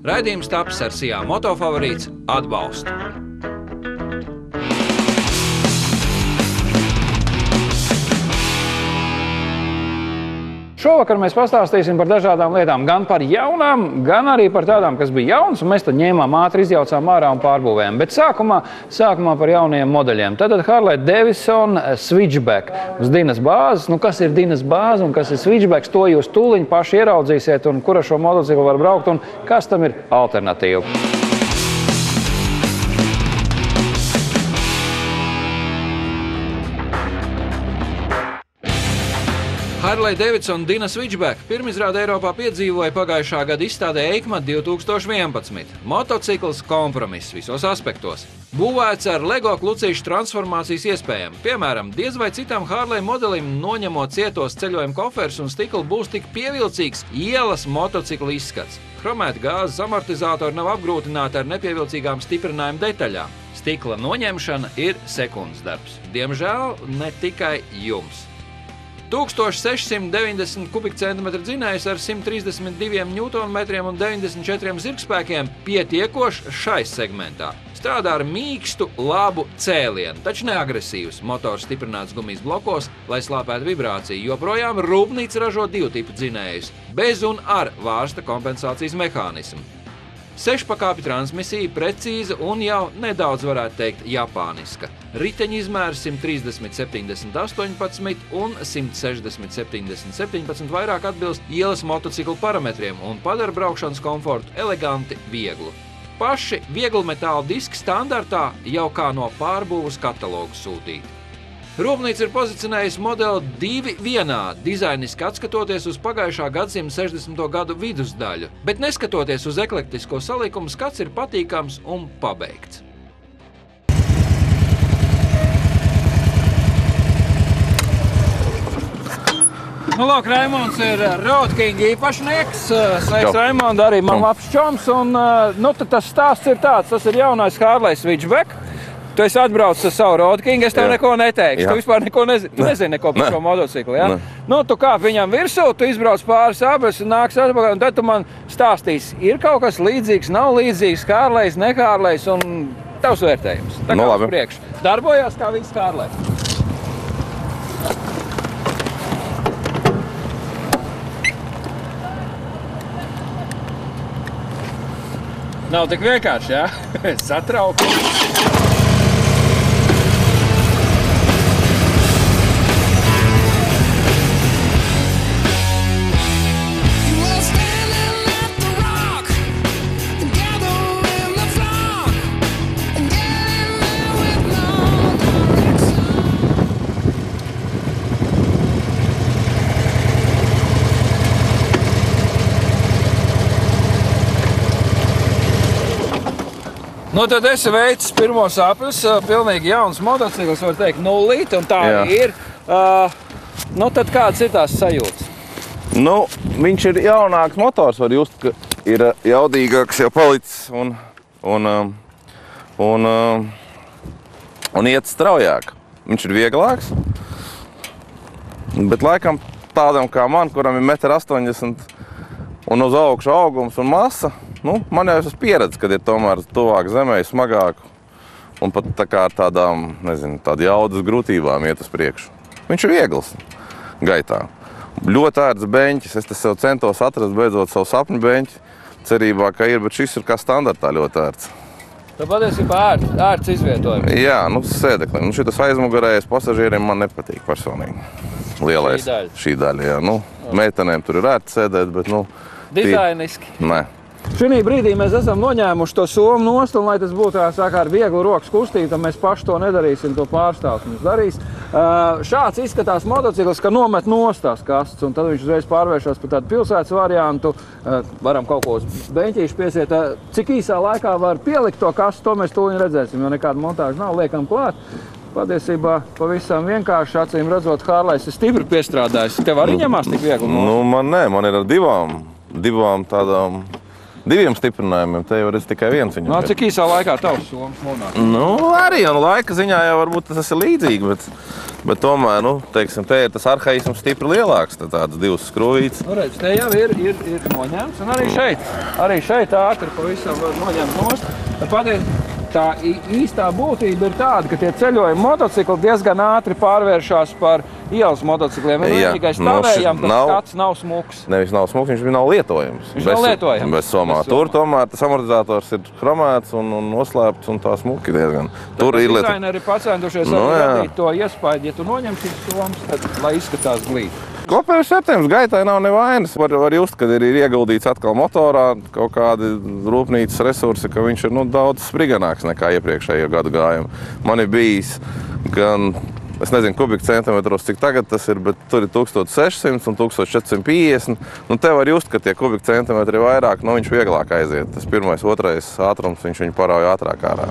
Raidījums taps ar Sijā Motofavorīts atbalstu. Šovakar mēs pastāstīsim par dažādām lietām, gan par jaunām, gan arī par tādām, kas bija jaunas, un mēs tad ņēmām ātri, izjaucām ārā un pārbūvējām. Bet sākumā par jaunajiem modeļiem. Tātad Harley Davidson Switchback uz Dinas bāzes. Nu, kas ir Dinas bāze un kas ir Switchbacks, to jūs tūliņ paši ieraudzīsiet, un kura šo motociklu var braukt, un kas tam ir alternatīva. Harley Davidson Dina Switchback pirmizrāde Eiropā piedzīvoja pagājušā gada izstādē EICMA 2011. Motocikls kompromiss visos aspektos. Būvēts ar LEGO klucīšu transformācijas iespējām. Piemēram, diez vai citam Harley modelim noņemot cietos ceļojuma koferus un stiklu būs tik pievilcīgs ielas motocikla izskats. Chromēta gāzes amortizātori nav apgrūtināti ar nepievilcīgām stiprinājuma detaļām. Stikla noņemšana ir sekundes darbs. Diemžēl ne tikai jums. 1690 kubikcentimetru dzinējs ar 132 Nm un 94 zirgspēkiem pietiekoši šai segmentā. Strādā ar mīkstu, labu cēlienu, taču neagresīvs. Motors stiprināts gumijas blokos, lai slāpētu vibrāciju. Joprojām Rūpnīca ražo divu tipu dzinējus – bez un ar vārsta kompensācijas mehānismu. 6-pakāpju transmisija, precīza un jau nedaudz varētu teikt japāniska. Riteņu izmērs 130/70/18 un 160/70/17 vairāk atbilst ielas motociklu parametriem un padara braukšanas komfortu eleganti vieglu. Paši vieglmetāla diski standartā jau kā no pārbūves katalogu sūtīti. Rūpnīca ir pozicionējusi modeli 2 vienā, dizainiski atskatoties uz pagājušā gadsimta 60. gadu vidusdaļu, bet neskatoties uz eklektisko salikumu, skats ir patīkams un pabeigts. Nu, lūk, Raimonds ir Road King īpašnieks. Sveiks, Raimond, arī man labs čoms. Un, nu, tad tas stāsts ir tāds, tas ir jaunais Harley Switchback. Tu esi atbraucis ar savu Road King, es tev neko neteikšu. Tu vispār neko nezini. Tu nezini neko par šo motociklu, ja? Nu, tu kāp viņam virsū, tu izbrauc pāris abas un nāks atpakaļ, un tad tu man stāstīsi, ir kaut kas līdzīgs, nav līdzīgs, Harleys, ne Harleys, un tavs vērtējums. Tā kā uz priekšu. Darbojās kā viss Harley. Nav tik vienkārši, jā? Satrauku. Nu, tad esi veicis pirmos apļus, pilnīgi jauns motocikls, var teikt, nullīt, un tā ir. Nu, tad kādas ir tās sajūtas? Nu, viņš ir jaunāks motors, var just, ka ir jaudīgāks jau palicis un iet straujāk. Viņš ir vieglāks, bet laikam tādam kā man, kuram ir 1,80 m un uz augšu augums un masa, nu, man jau esmu pieredze, kad ir tomēr tuvāk zemē, smagāk un pat tā kā ar tādām, nezinu, tādu jaudas grūtībām iet uz priekšu. Viņš ir viegls gaitā. Ļoti ērts beņķis. Es te sev centos atrast beidzot savu sapņu beņķi, cerībā, ka ir, bet šis ir kā standartā ļoti ērts. Tā patiesībā ērts izvietojums. Jā, nu, sēdeklim. Nu, šitas aizmugurējais pasažieriem man nepatīk personīgi. Lielais. Šī daļa, jā. Nu, meitenēm tur ir ērts sēdēt, bet, nu... Dizainiski. Nē. Šī brīdī mēs esam noņēmuši to somu nost, un lai tas būtu saka, ar vieglu rokas kustību, tad mēs paši to nedarīsim, to pārstāvs mums darīs. Šāds izskatās motocikls, ka nomet nost tās kastes, un tad viņš uzreiz pārvēršas par tādu pilsētas variantu. Varam kaut ko uz beņķīšu piesiet. Cik īsā laikā var pielikt to kastu, to mēs tūliņ redzēsim, jo nekāda montāža nav, liekam klāt. Patiesībā pavisam vienkārši, acīm redzot, Harleys ir stipri piestrādājis. Tev arī ņemās tik viegli? Nu, man nē, man ir ar divām tādām 2 stiprinājumiem, te jau redz tikai viens viņam. Cik īsā laikā tavs somas nonāk? Nu, arī, un laika ziņā jau varbūt tas ir līdzīgi, bet tomēr, nu, teiksim, te ir tas arhaisms stipri lielāks, tādas 2 skrūvītes. Nu, redz, te jau ir noņemts, un arī šeit ātri pavisam var noņemt nost. Patiesi, tā īstā būtība ir tāda, ka tie ceļojumi motocikli diezgan ātri pārvēršās par ielas motocikliem. Vienīgais tavējām tas skats nav smuks. Nevis nav smuks, viņš nav lietojams. Viņš nav lietojams. Bez somā. Tur tomēr tas amortizators ir chromēts un noslēpts un tā smuki diezgan. Tur ir lietojams. Dizaineri pacentušies arī radīt to iespēju, ja tu noņemsi somas, tad lai izskatās glīti. Kopējais septembris gaitai nav nevainas. Var just, kad ir ieguldīts atkal motorā kaut kādi rūpnīcas resursi, ka viņš ir daudz spriganāks nekā iepriekšējo gadu gājumu. Man ir bijis gan, es nezinu, kubikcentimetros, cik tagad tas ir, bet tur ir 1600 un 1450. Nu, te var just, ka tie kubikcentimetri ir vairāk, viņš vieglāk aiziet. Tas pirmais, otrais ātrums, viņš viņu parauj ātrāk ārā.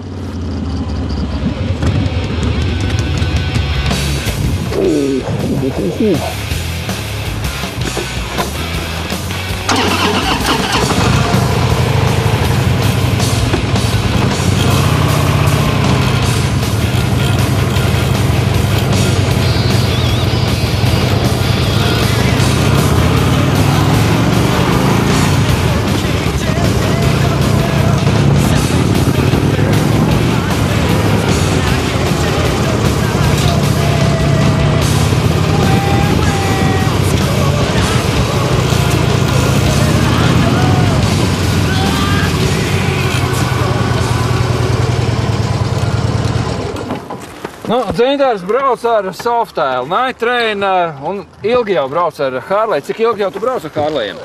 Dzintars brauc ar Softail, Night Train un ilgi jau brauc ar Harley. Cik ilgi jau tu brauc ar Harleyiem?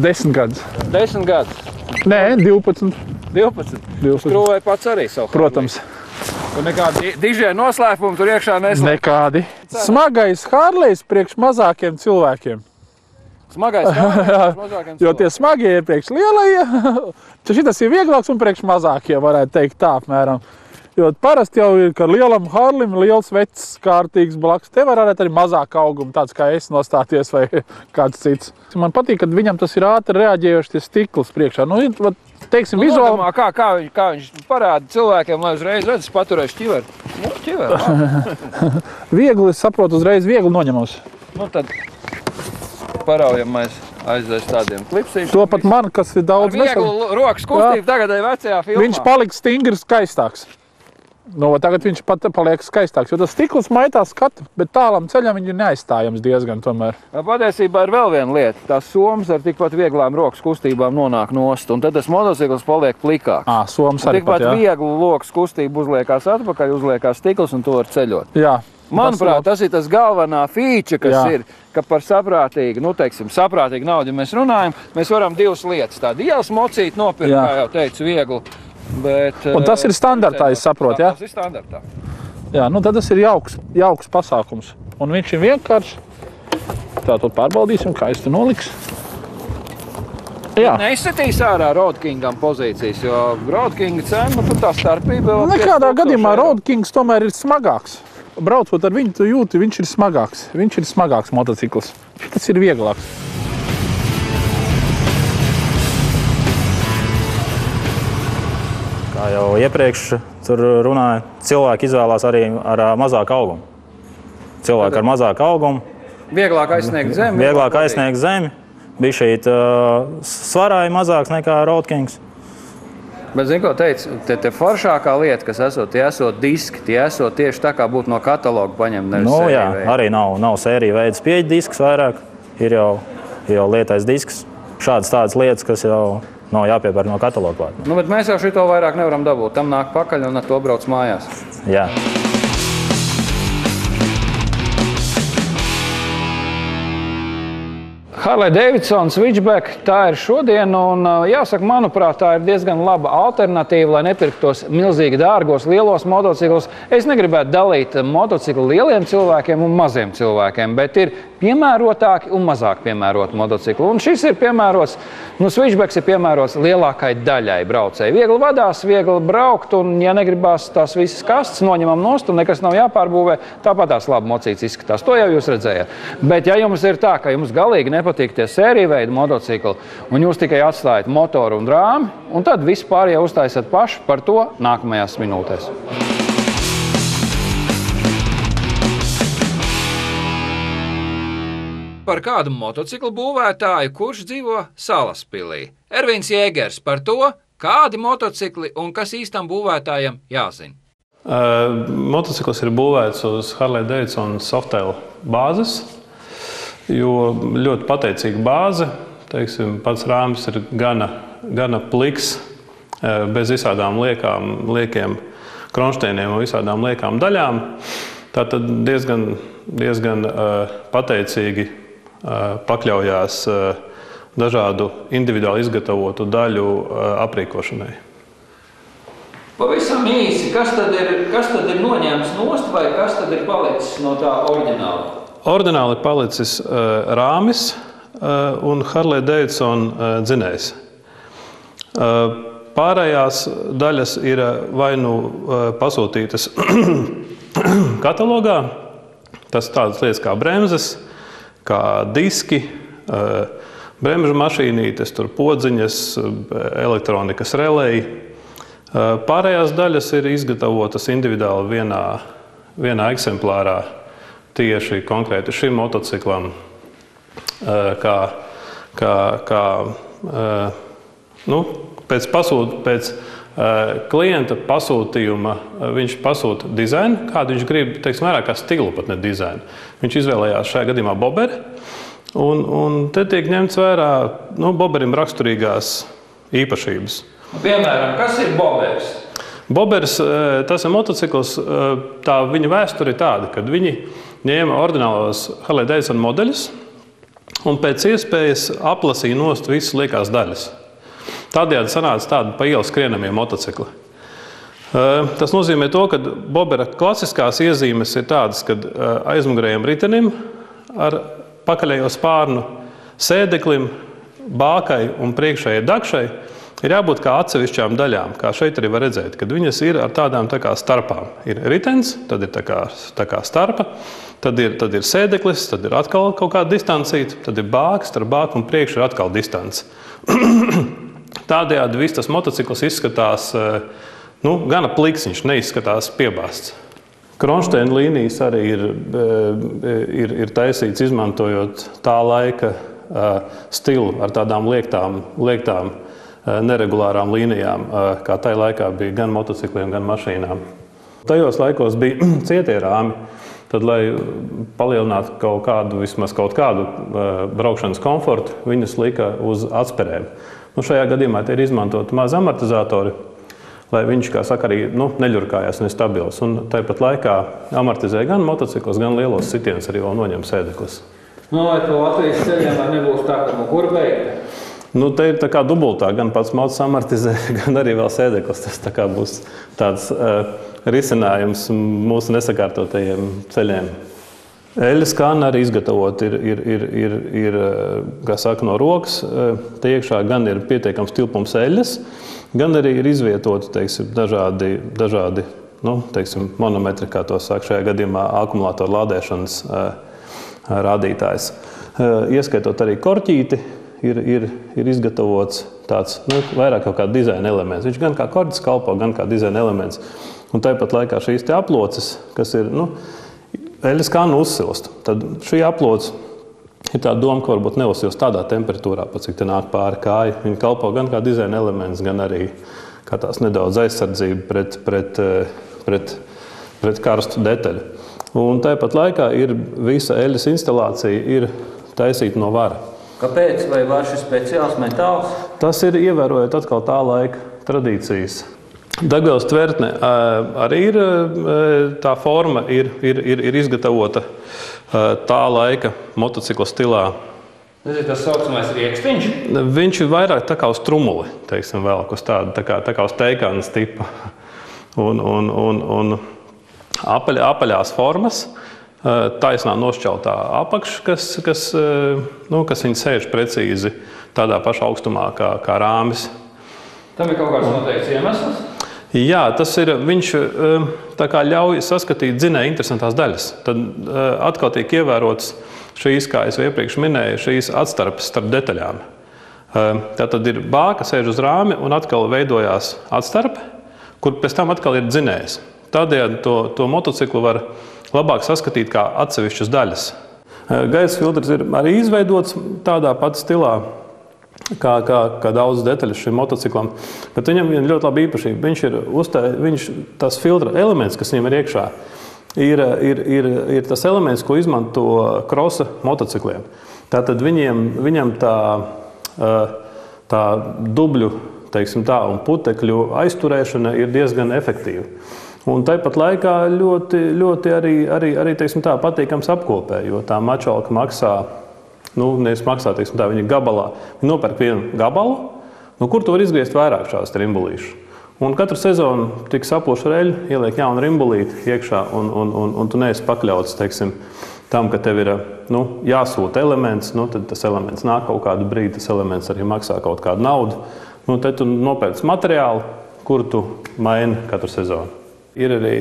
10 gadus. 10 gadus? Nē, 12. 12? Skrūvēji pats arī savu Harley? Protams. Un nekādi dižie noslēpumi tur iekšā neslēp? Nekādi. Smagais Harlejs priekš mazākiem cilvēkiem. Smagais Harlejs priekš mazākiem cilvēkiem? Jo tie smagie ir priekš lielajiem, šitas ir vieglāks un priekš mazākiem, varētu teikt tā apmēram. Jo parasti jau ir, ka lielam Harlim liels vecs kārtīgs blakus. Te var arī mazāk augumu, tāds kā es nostāties vai kāds cits. Man patīk, kad viņam tas ir ātri reaģējoši tie stikls priekšā. Nu, teiksim, vizuāli... Kā viņš parāda cilvēkiem, lai uzreiz redz, paturēs ķiveru. Nu, ķiveru. Viegli, es saprotu, uzreiz viegli noņemos. Nu, tad paraujamais aizies tādiem klipsīšiem. To pat man, kas ir daudz... Ar vieglu rokas kustību tagadēji vecajā filmā. Viņš paliks stingri skaistāks. Nu, tagad viņš pat paliek skaistāks, jo tas stikls maitās skatu, bet tālam ceļam viņš ir neaizstājams diezgan tomēr. Patiesībā ir vēl viena lieta. Tās somas ar tikpat vieglām rokas kustībām nonāk nost, un tad tas motocikls paliek plikāks. Somas arī pat, jā. Tikpat vieglu lokas kustību uzliekās atpakaļ, uzliekās stikls un to var ceļot. Jā. Manuprāt, tas ir tas galvenā feature, kas ir, ka par saprātīgu, saprātīgu naudu, ja mēs runājam, mēs varam 2 lietas. Tādu ielas mocīt nopirkt, kā jau teicu, vieglu. Bet, un tas ir standartā, es saprotu, jā? Tas ir standartā. Jā, nu tad tas ir jauks pasākums. Un viņš ir vienkārši. Tātad pārbaudīsim, kā es te noliks. Jā. Neizsatīs ārā Road Kingam pozīcijas, jo Road Kinga cena, tur tā starpība vēl... Nekādā gadījumā Road Kings tomēr ir smagāks. Braucot ar viņu, tu jūti, viņš ir smagāks. Viņš ir smagāks motocikls. Tas ir vieglāks. Kā jau iepriekš tur runāja, cilvēki izvēlās arī ar mazāku augumu. Cilvēki ar mazāku augumu. Vieglāk aizsniegt zemi. Vieglāk aizsniegt zemi. Bija šeit svarā mazāks nekā Road Kings. Bet, zini, ko teicu, te foršākā lieta, kas esot, tie esot diski, tie esot tieši tā, kā būtu no kataloga paņemt, nevis sēriju jā, veidu. Arī nav sēriju veids pieeja disks vairāk, ir jau lietais disks. Tādas lietas, kas jau nav jāpiepēr no kataloga klāt. Nu, bet mēs jau šito vairāk nevaram dabūt. Tam nāk pakaļ un ar to brauc mājās. Jā. Harley Davidson Switchback, tā ir šodien, un jāsaka, manuprāt, tā ir diezgan laba alternatīva, lai nepirktos milzīgi dārgos, lielos motociklus. Es negribētu dalīt motociklu lieliem cilvēkiem un maziem cilvēkiem, bet ir piemērotāki un mazāk piemēroti motocikli. Un šis ir piemērots, switchbacks ir piemērots lielākai daļai braucēji. Viegli vadās, viegli braukt, un ja negribās tās visas kastes, noņemam nost un nekas nav jāpārbūvē, tāpat tās labi mocīts izskatās. To jau jūs redzējat. Bet ja jums ir tā, ka jums galīgi nepatīk tie sēriju veidu motocikli, un jūs tikai atstājat motoru un rāmi, un tad vispār jau uztaisat paši, par to nākamajās minūtēs. Par kādu motociklu būvētāju, kurš dzīvo Salaspilī. Ervīns Jēgers par to, kādi motocikli un kas īstam būvētājam jāzina. Motocikls ir būvēts uz Harley-Davidson Softail bāzes, jo ļoti pateicīga bāze. Teiksim, pats rāmis ir gana pliks, bez visādām liekiem kronšteiniem un visādām liekām daļām. Tātad diezgan pateicīgi pakļaujās dažādu individuāli izgatavotu daļu aprīkošanai. Pavisam īsi, kas tad ir noņēmis nost vai kas tad ir palicis no tā oriģināla? Oriģināli ir palicis rāmis un Harley-Davidson dzinējs. Pārējās daļas ir vai nu pasūtītas katalogā, tas tādas lietas kā bremzes, kā diski, bremžu mašīnītes, podziņas, elektronikas relēji. Pārējās daļas ir izgatavotas individuāli vienā eksemplārā tieši konkrēti šim motociklam, pēc klienta pasūtījuma viņš pasūta dizainu, kādu viņš grib, teiksim, vairāk kā stilu, pat ne dizainu. Viņš izvēlējās šajā gadījumā boberi, un te tiek ņemts vērā boberim raksturīgās īpašības. Piemēram, kas ir boberis? Boberis, tas ir motocikls, tā viņa vēsture ir tāda, kad viņi ņēma oriģinālos Harley-Davidson modeļus un pēc iespējas aplasīja nost visas liekās daļas. Tādējādi sanāca tādi pa ielu skrienamie motocikli. Tas nozīmē to, ka bobera klasiskās iezīmes ir tādas, kad aizmugurējiem ritenim ar pakaļējo spārnu, sēdeklim, bākai un priekšējai dakšai ir jābūt kā atsevišķām daļām, kā šeit arī var redzēt, kad viņas ir ar tādām tā kā starpām. Ir ritens, tad ir tā kā starpa, tad ir sēdeklis, tad ir atkal kaut kāda distancīta, tad ir bāka, starp bāku un priekšu ir atkal distance. Tādējādi viss tas motocikls izskatās gana pliks, viņš neizskatās piebāsts. Kronšteina līnijas arī ir taisīts izmantojot tā laika stilu ar tādām liektām neregulārām līnijām, kā tajā laikā bija gan motocikliem, gan mašīnām. Tajos laikos bija cietie rāmi, tad, lai palielinātu vismaz kaut kādu braukšanas komfortu, viņus lika uz atsperēm. Šajā gadījumā ir izmantoti mazi amortizatori, lai viņš, kā saka, arī neļurkājās nestabils. Un tāpat laikā amortizē gan motocikls, gan lielos sitienus arī vēl noņem sēdeklis. Vai pa Latvijas ceļiem var nebūs tā, ka mugura beigta? Te ir tā kā dubultā, gan pats motos amortizē, gan arī vēl sēdeklis. Tas tā kā būs tāds risinājums mūsu nesakārtotajiem ceļiem. Eļļas kanna arī izgatavot ir kā saka, no rokas. Te iekšā gan ir pietiekams tilpums eļļas, gan arī ir izvietoti, teiksim, dažādi monometri, kā to saka šajā gadījumā, akumulātoru lādēšanas rādītājs. Ieskaitot arī korķīti, ir izgatavots tāds vairāk kaut kā dizaina elements. Viņš gan kā korķis kalpo, gan kā dizaina elements. Un tāpat laikā šīs te aploces, kas ir, eļļas kanna uzsilst. Tad šī aploce ir tā doma, ka varbūt neuzsilst tādā temperatūrā, pat cik te nāk pāri kāja. Viņa kalpo gan kā dizaina elements, gan arī kā tās nedaudz aizsardzība pret karstu detaļu. Un tāpat laikā visa eļļas instalācija ir taisīta no vara. Kāpēc? Vai vars ir speciāls metāls? Tas ir ievērojot atkal tā laika tradīcijas. Degvielas tvertne arī tā forma ir izgatavota tā laika motocikla stilā. Tas ir tas saucamais riekstiņš? Viņš ir vairāk tā kā uz trumuli, teiksim, vēl uz tādu, tā kā uz teikānas tipa. Un apaļās formas, taisnā nošķeltā apakša, kas viņi sēž precīzi tādā pašā augstumā kā rāmis. Tam ir kaut kāds noteikts iemesls? Jā, viņš tā kā ļauj saskatīt dzinēja interesantās daļas. Tad atkal tiek ievērotas šīs, kā es iepriekš minēju, šīs atstarpes starp detaļām. Tātad ir bāka, sēž uz rāmi un atkal veidojās atstarpe, kur pēc tam atkal ir dzinējs. Tādējādi to motociklu var labāk saskatīt kā atsevišķas daļas. Gaisa filtrs ir arī izveidots tādā pat stilā, kā daudz detaļas šim motociklam, bet viņam ir ļoti laba īpašība. Tas filtra elements, kas viņam ir iekšā, ir tas elements, ko izmanto krosa motocikliem. Tātad viņam tā dubļu, teiksim tā, un putekļu aizturēšana ir diezgan efektīva. Un tāpat laikā ļoti arī teiksim tā, patīkams apkopē, jo tā mačalka maksā, nevis maksā, teiksim tā, viņa gabalā. Viņa nopērk vienu gabalu, kur tu var izgriezt vairāk šās rimbulīšus. Un katru sezonu tik sapošu reļu, ieliek jaunu rimbulīti iekšā, un tu neesi pakļauts, teiksim, tam, ka tev ir jāsūta elements, tad tas elements nāk kaut kādu brīdi, tas elements arī maksā kaut kādu naudu. Tad tu nopērc materiālu, kuru tu maini katru sezonu. Ir arī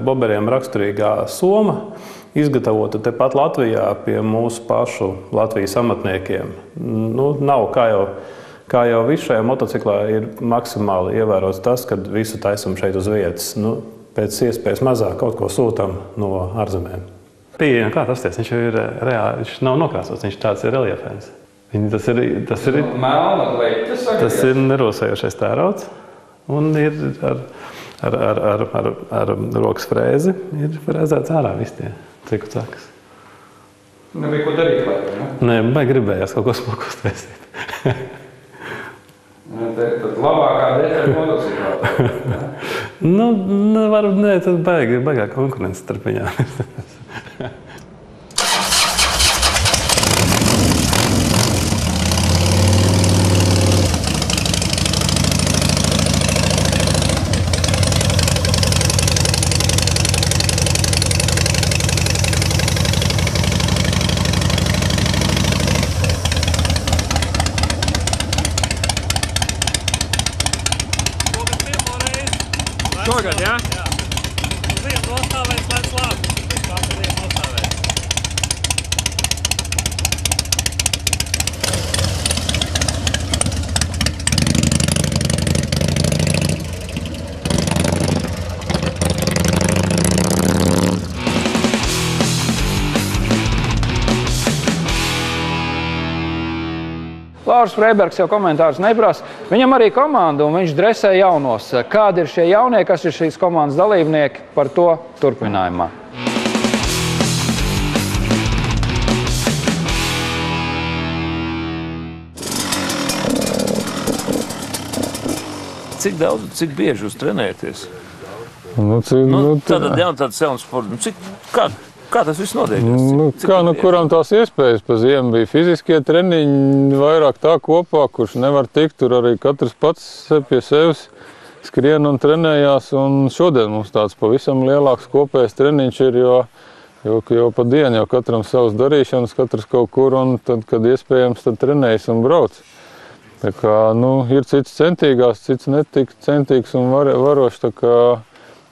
boberiem raksturīgā soma, izgatavota tepat Latvijā pie mūsu pašu Latvijas amatniekiem. Nav kā jau visu šajā motociklā ir maksimāli ievērots tas, ka visu taisam šeit uz vietas. Pēc iespējas mazāk kaut ko sūtam no ārzemēm. Pieejam, kā tas ties? Viņš ir reāli, viņš nav nokrāsots, viņš tāds ir reliefēns. Tas ir nerosējošais tērauds un ir ar rokas frēzi ir frēzēts ārā visi tie ciku cakas. Nebija ko darīt, laikam, ne? Nē, vai gribējās kaut ko smukus taisīt. Tad labākā detaļa motociklā. Nē, tad baigā konkurence starp viņām. Šogad, jā? Vienu nostāvēs, lai slāp. Kāpēc vienu nostāvēs? Lauris Freibergs jau komentārus neprasa. Viņam arī komanda, un viņš dresē jaunos. Kādi ir šie jaunie, kas ir šīs komandas dalībnieki, par to turpinājumā. Cik daudz, cik bieži jūs trenējaties? Tāds jauns sports. Kā tas viss notiek? Kuram tās iespējas pa ziemu bija fiziskie treniņi, vairāk tā kopā, kurš nevar tikt, tur arī katrs pats pie sevis skrien un trenējās, un šodien mums tāds pavisam lielāks kopējs treniņš ir, jo pa dienu jau katram savas darīšanas, katrs kaut kur, un tad, kad iespējams, tad trenējas un brauc. Tā kā, ir cits centīgās, cits netik centīgs un varošs, tā kā,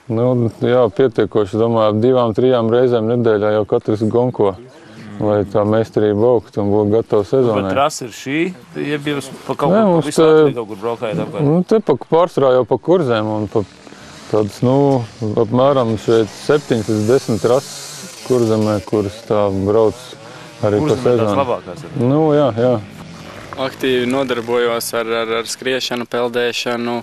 pietiekoši, domāju, 2-3 reizēm nedēļā jau katrs gonko, lai tā meistarība augtu un būtu gatava sezonai. Bet trasa ir šī, ja jūs pa kaut kur braukājat apkārt? Te pārstrā jau pa kurzēm un pa tādas, apmēram šeit 7-10 trases kurzemē, kuras tā brauc arī pa sezonu. Tās labākās ir? Jā. Aktīvi nodarbojos ar skriešanu, peldēšanu,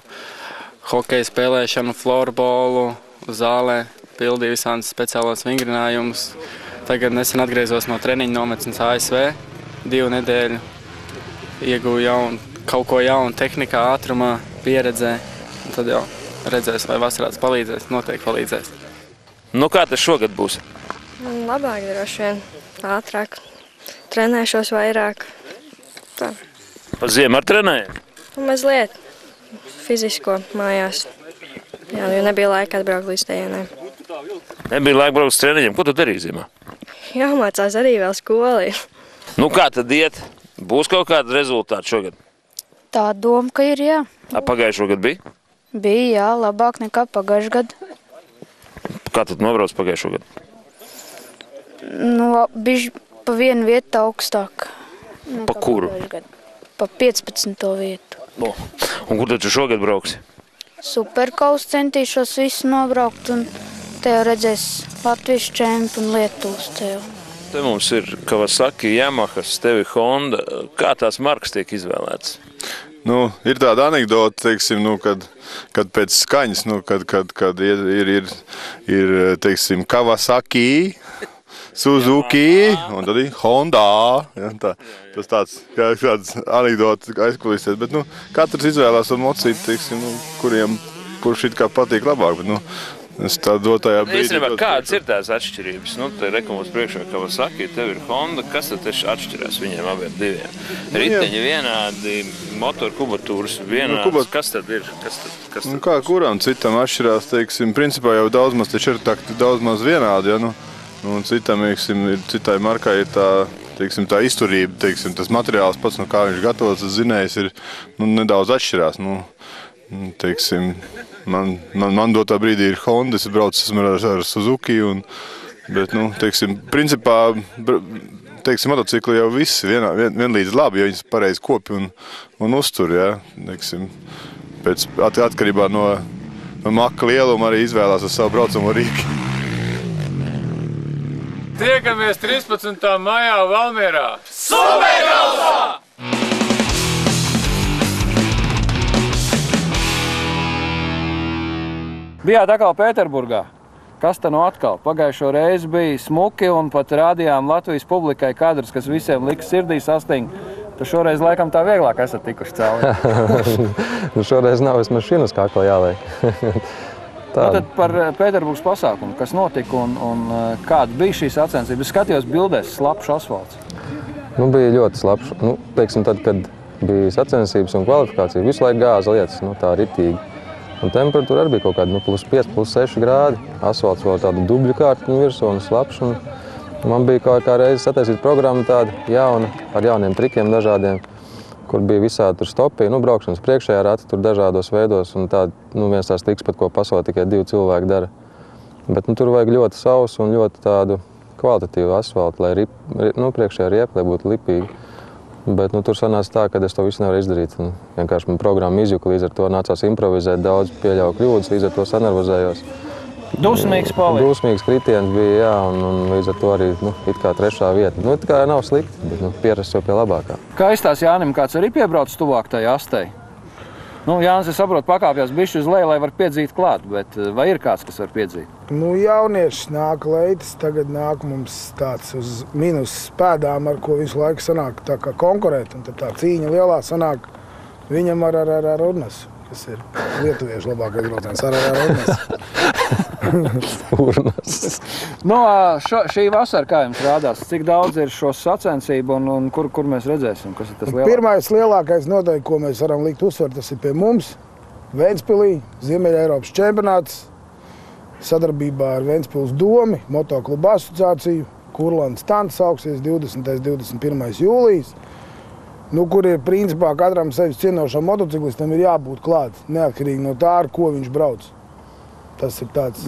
hokeju spēlēšanu, florbolu, zālē, pildīju visādus speciālos vingrinājumus. Tagad nesen atgriezos no treniņa nometnes ASV, 2 nedēļu ieguvu kaut ko jaunu tehnikā, ātrumā, pieredzē. Un tad jau redzēs, vai vasarāts palīdzēs, noteikti palīdzēs. Kā tas šogad būs? Labāk droši vien, ātrāk, trenēšos vairāk. Tā. Pa ziemu ar trenējumu? Mazliet. Fizisko mājās. Jā, jo nebija laika atbraukt līdz tejienai. Nebija laika braukt uz treniņiem. Ko tu darīji ziemā? jāmācās arī vēl skolī. Nu, kā tad iet? Būs kaut kāda rezultāta šogad? Tā doma, ka ir, jā. Pagājušo gadu bija? Bija, jā, labāk nekā pagājušajā gadu. Kā tad nobrauc pagājušo gadu? Nu, bija pa vienu vietu augstāk. Pa kuru? Pa 15. vietu. No. Un kur tad tu šogad brauksi? Superkaus centīšos visu nobraukt, un te jau redzēs Latvijas čempi un Lietuvas te jau. Te mums ir Kawasaki, Yamahas, tevi Honda. Kā tās markas tiek izvēlētas? Nu, ir tāda anekdote, teiksim, nu, kad pēc skaņas, nu, kad ir teiksim, Kawasaki, Suzuki un tad ir Honda. Ja, tas tāds anekdote aizkulisēs, bet nu, katrs izvēlās un mocīt, teiksim, nu, kurš it kā patīk labāk. Bet, nu, es tā dotajā brīdī... Īstenībā, kādas ir tās atšķirības? Nu, te rekomos priekšā Kawasaki, tev ir Honda. Kas tad atšķirās viņiem abiem diviem? Riteņi vienādi, motoru kubatūras vienādas. Kas tad ir? Nu, kā kuram citam atšķirās, teiksim, principā jau daudz maz taču ir daudz maz vienādi, ja, nu. Un citam, teiksim, citai markai ir tā, teiksim, tā izturība, teiksim, tas materiāls pats, no kā viņš gatavots, tas zinējs ir, nu, nedaudz atšķirās. Nu, teiksim, man dotā brīdī ir Honda, es braucu ar Suzuki, bet, nu, teiksim, principā, teiksim, motocikli jau visi vienlīdz labi, ja viņas pareizi kopi un uztur, ja, teiksim, pēc atkarībā no maka lieluma arī izvēlās ar savu braucamo rīki. Tiekamies 13. maijā Valmierā! Superkausā! Bijāt atkal Pēterburgā. Kas te no atkal? Pagājušo reizi bija smuki un pat rādījām Latvijas publikai kadrus, kas visiem lika sirdī sasting. Tu šoreiz laikam tā vieglāk esat tikuši cauri. Nu šoreiz nav vismaz šinas kakla jālai. Nu, tad par Pēterburgas pasākumu, kas notika un kāda bija šī sacensība? Es skatījos bildēs, slapš asfalts. Nu, bija ļoti slapš. Nu, teiksim, tad, kad bija sacensības un kvalifikācija, visu laiku gāza lietas, nu, tā ritīgi. Un temperatūra arī bija kaut kāda, nu, +5, +6 grādi. Asfalts vēl tādu dubļu kārtu virsū un slapš. Un man bija kā reizi sataisīt programmu tāda jauna, ar jauniem trikiem dažādiem, kur bija visādi tur stopi, nu, braukšanas priekšējā rati, tur dažādos veidos, un tādi, nu, viens tās triks, pat ko pasaulē tikai 2 cilvēki dara. Bet, nu, tur vajag ļoti sausu un ļoti tādu kvalitatīvu asfaltu, lai nu, priekšējā riepa, lai būtu lipīgi. Bet, nu, tur sanāca tā, ka es to visu nevaru izdarīt. Un vienkārši man programma izjuka, līdz ar to nācās improvizēt, daudz pieļauju kļūdas, līdz ar to sanervozējos. Dusmīgs palika. Dusmīgs kritiens bija, jā, un līdz ar to arī, nu, it kā 3. vieta. Nu, it kā nav slikti, bet, nu, pierast jau pie labākā. Kā izstās Jānim, kāds arī piebrauc tuvāk tai astei? Nu, Jānis, es saprotu, pakāpjās bišķi uz leju, lai var piedzīt klāt, bet vai ir kāds, kas var piedzīt? Nu, jaunieši nāk leitis, tagad nāk mums tāds uz minus spēdām, ar ko visu laiku sanāk tā kā konkurēt, un tad tā cīņa lielā sanāk viņam ar Urnas, kas ir lietuviešu labākais brauciens ar Urnas. Urnas. Nu, šī vasara, kā jums rādās, cik daudz ir šo sacensību un kur mēs redzēsim, kas ir tas lielākais? Pirmais lielākais noteikti, ko mēs varam likt uzsvert, tas ir pie mums, Ventspilī, Ziemeļa Eiropas čempionāts, sadarbībā ar Ventspils domi, motoklubu asociāciju, Kurlands Tants sauksies 20. 21. jūlijas, nu, kur ir principā katram sevis cienošam motociklistam ir jābūt klāt, neatkarīgi no tā, ar ko viņš brauc. Tas ir tāds.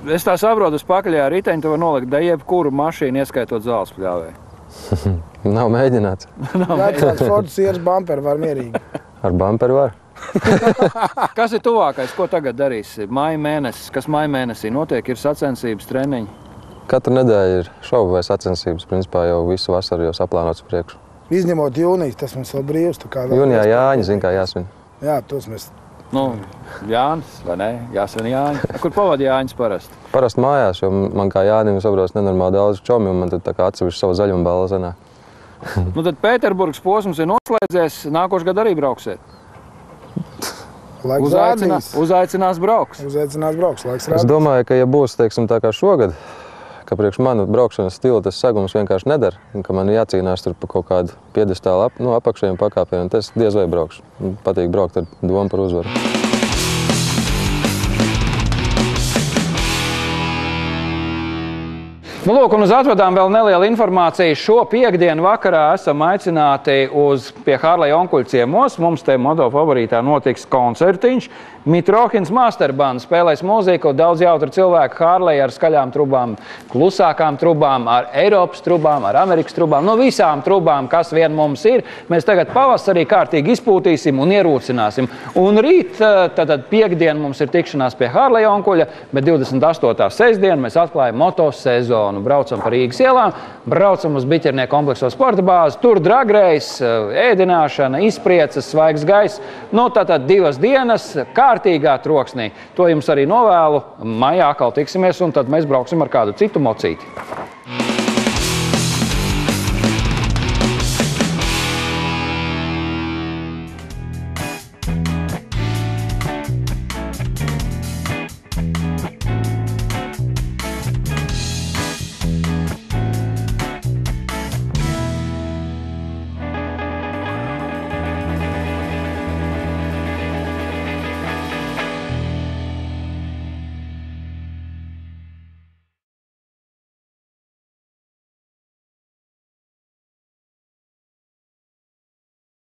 Es tā saprotu, uz pakaļajā riteņu tu var nolikt da jebkuru mašīnu, ieskaitot zāles pļāvēju. Nav mēģināts. Jā, tāds Fords ieras bumperi var mierīgi. Ar bumperi var. Kas ir tuvākais? Ko tagad darīs? Maija mēnesis. Kas maija mēnesī notiek? Ir sacensības, treniņi? Katru nedēļu ir šovu vai sacensības. Principā jau visu vasaru jau saplānots priekšu. Izņemot jūnijas, tas mums vēl brīvs. Jūnijā Jāņi, zin kā jāsvin. Jā, tos mēs... Nu, Jānis, vai ne? Jāsvin Jāņi. Kur pavada Jāņis parasti? Parasti mājās, jo man kā Jānim sabrauc nenormāli daudz čomi, un man tad tā kā atsevišķi savu zaļumu balvu zanā. Nu tad Pēterburgas posms ir noslēdzies, nākošu gadu arī brauksiet? Uzaicinās brauks. Uzaicinās brauks, laiks rādīs. Es domāju, ka ja būs, teiksim, tā kā šogad, ka priekš manu braukšanas stilu tas sagums vienkārši nedara, un ka man jācīnās tur pa kaut kādu piedestālu apakšējiem pakāpiem, un tas diez vai braukšu. Patīk braukt ar domu par uzvaru. Nu, lūk, un uz atvadām vēl neliela informācija. Šo piekdienu vakarā esam aicināti pie Harleja onkuļu ciemos. Mums te Moto favorītā notiks koncertiņš. Mitrohins Masterband spēlēs mūziku, daudz jautru cilvēku Harleja ar skaļām trubām, klusākām trubām, ar Eiropas trubām, ar Amerikas trubām, no visām trubām, kas vien mums ir. Mēs tagad pavasarī kārtīgi izpūtīsim un ierūcināsim. Un rīt, tātad piekdien mums ir tikšanās pie Harleja onkuļa, bet 28. sestdienu mēs atklājam moto sezonu. Braucam pa Rīgas ielām, braucam uz Biķernieku komplekso sporta bāzi, tur dragrejs, ēdināšana, izpriecas, svaigs gaiss. Nu, tātad 2 dienas kārtīgā troksnī. To jums arī novēlu. Maijā atkal tiksimies, un tad mēs brauksim ar kādu citu mocīti.